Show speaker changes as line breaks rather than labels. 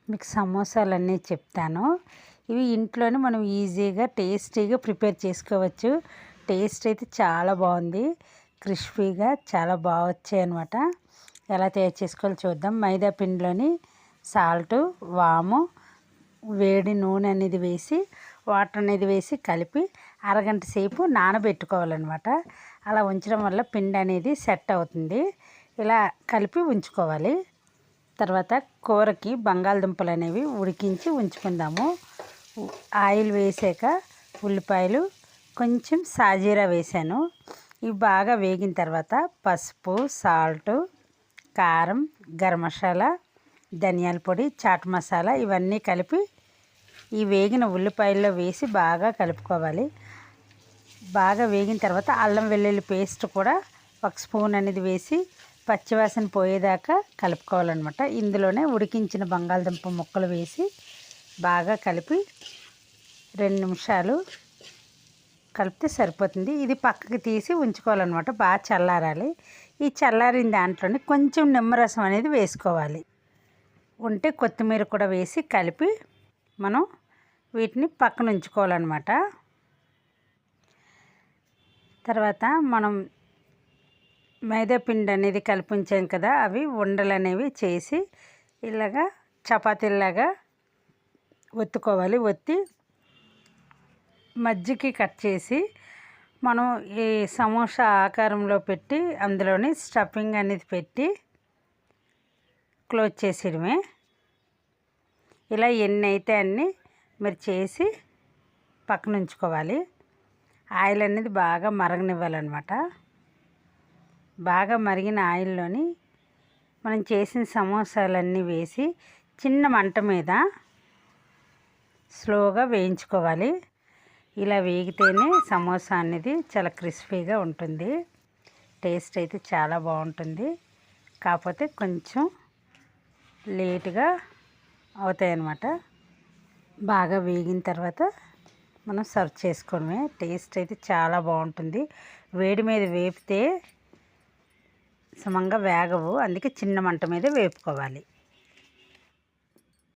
మీకు సమోసాలన్నీ చెప్తాను. ఇవి ఇంట్లోనే మనం ఈజీగా టేస్టీగా ప్రిపేర్ చేసుకోవచ్చు. టేస్ట్ అయితే చాలా బాగుంది. క్రిస్పీగా చాలా బాగా వచ్చాయన్నమాట. ఎలా తయారు చేసుకోవాలో చూద్దాం. మైదా పిండిలోని సాల్టు, వాము, వేడి నూనె అనేది వేసి వాటర్ అనేది వేసి కలిపి అరగంట సేపు నానబెట్టుకోవాలన్నమాట. అలా ఉంచడం వల్ల పిండి అనేది సెట్ అవుతుంది. ఇలా కలిపి ఉంచుకోవాలి. తర్వాత కూరకి బంగాళదుంపలు అనేవి ఉడికించి ఉంచుకుందాము. ఆయిల్ వేసాక ఉల్లిపాయలు, కొంచెం సాజీరా వేసాను. ఇవి బాగా వేగిన తర్వాత పసుపు, సాల్టు, కారం, గరం మసాలా, ధనియాల పొడి, చాట్ మసాలా ఇవన్నీ కలిపి ఈ వేగిన ఉల్లిపాయల్లో వేసి బాగా కలుపుకోవాలి. బాగా వేగిన తర్వాత అల్లం వెల్లుల్లి పేస్ట్ కూడా ఒక స్పూన్ అనేది వేసి పచ్చివాసన పోయేదాకా కలుపుకోవాలన్నమాట. ఇందులోనే ఉడికించిన బంగాళదుంప ముక్కలు వేసి బాగా కలిపి 2 నిమిషాలు కలిపితే సరిపోతుంది. ఇది పక్కకి తీసి ఉంచుకోవాలన్నమాట. బాగా చల్లారాలి. ఈ చల్లారిన దాంట్లోని కొంచెం నిమ్మరసం అనేది వేసుకోవాలి. ఉంటే కొత్తిమీర కూడా వేసి కలిపి మనం వీటిని పక్కన ఉంచుకోవాలన్నమాట. తర్వాత మనం మైదా పిండి అనేది కలిపి ఉంచాం కదా, అవి ఉండలు అనేవి చేసి ఇలాగా చపాతీలాగా ఒత్తుకోవాలి. ఒత్తి మధ్యకి కట్ చేసి మనం ఈ సమోసా ఆకారంలో పెట్టి అందులోని స్టఫింగ్ అనేది పెట్టి క్లోజ్ చేసేయడమే. ఇలా ఎన్ని అయితే అన్నీ మీరు చేసి పక్కన ఉంచుకోవాలి. ఆయిల్ అనేది బాగా మరగనివ్వాలన్నమాట. బాగా మరిగిన ఆయిల్లోని మనం చేసిన సమోసాలన్నీ వేసి చిన్న మంట మీద స్లోగా వేయించుకోవాలి. ఇలా వేగితేనే సమోసా అనేది చాలా క్రిస్పీగా ఉంటుంది. టేస్ట్ అయితే చాలా బాగుంటుంది. కాకపోతే కొంచెం లేటుగా అవుతాయన్నమాట. బాగా వేగిన తర్వాత మనం సర్వ్ చేసుకోవడమే. టేస్ట్ అయితే చాలా బాగుంటుంది. వేడి మీద వేపితే సమంగా వేగవు, అందుకే చిన్న మంట మీద వేపుకోవాలి.